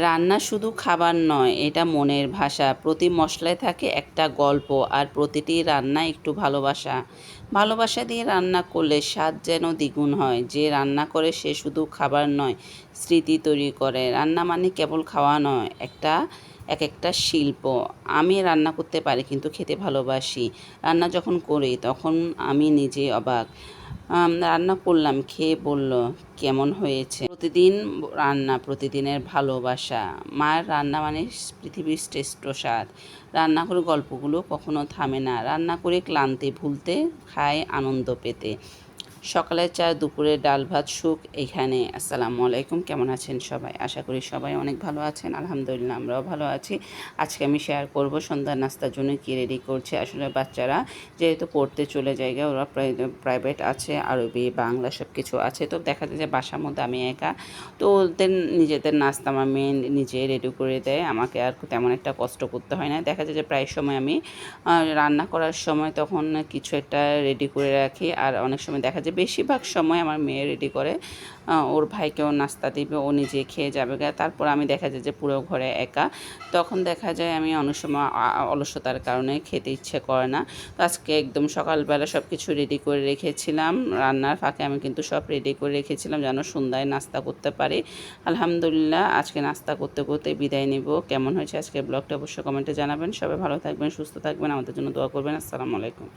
রান্না শুধু খাবার নয়, এটা মনের ভাষা। প্রতি মশলায় থাকে একটা গল্প, আর প্রতিটি রান্না একটু ভালোবাসা। ভালোবাসা দিয়ে রান্না করলে স্বাদ যেন দ্বিগুণ হয়। যে রান্না করে সে শুধু খাবার নয়, স্মৃতি তৈরি করে। রান্না মানে কেবল খাওয়া নয়, এক একটা শিল্প। আমি রান্না করতে পারি কিন্তু খেতে ভালোবাসি। রান্না যখন করি তখন আমি নিজে অবাক। রান্না করলাম, খেয়ে বলল কেমন হয়েছে। প্রতিদিন রান্না, প্রতিদিনের ভালোবাসা। মায়ের রান্না মানে পৃথিবীর শ্রেষ্ঠ স্বাদ। রান্না করে গল্পগুলো কখনো থামে না। রান্না করে ক্লান্তি ভুলতে, খায় আনন্দ পেতে। সকালের চা, দুপুরের ডাল ভাত, সুখ এখানে। আসসালামু আলাইকুম, কেমন আছেন সবাই? আশা করি সবাই অনেক ভালো আছেন। আলহামদুলিল্লাহ, আমরাও ভালো আছি। আজকে আমি শেয়ার করব সন্ধ্যার নাস্তার জন্য কী রেডি করছে। আসলে বাচ্চারা যেহেতু পড়তে চলে যায়, ওরা প্রাইভেট আছে, আরবি বাংলা সব কিছু আছে, তো দেখা যায় যে বাসার মধ্যে আমি একা। তো ওদের নিজেদের নাস্তা আমার মেয়ে নিজে রেডি করে দেয়, আমাকে আর তেমন একটা কষ্ট করতে হয় না। দেখা যায় যে প্রায় সময় আমি রান্না করার সময় তখন কিছু একটা রেডি করে রাখি, আর অনেক সময় দেখা যায় বেশিরভাগ সময় আমার মেয়ে রেডি করে। ওর ভাইকেও নাস্তা দিবে, ও নিজে খেয়ে যাবে। তারপর আমি দেখা যায় যে পুরো ঘরে একা। তখন দেখা যায় আমি অনেক সময় অলসতার কারণে খেতে ইচ্ছে করে না। তো আজকে একদম সকালবেলা সব কিছু রেডি করে রেখেছিলাম। রান্নার ফাঁকে আমি কিন্তু সব রেডি করে রেখেছিলাম যেন সন্ধ্যায় নাস্তা করতে পারি। আলহামদুলিল্লাহ, আজকে নাস্তা করতে করতে বিদায় নিব। কেমন হয়েছে আজকে ব্লগটা অবশ্যই কমেন্টে জানাবেন। সবাই ভালো থাকবেন, সুস্থ থাকবেন, আমাদের জন্য দোয়া করবেন। আসসালামু আলাইকুম।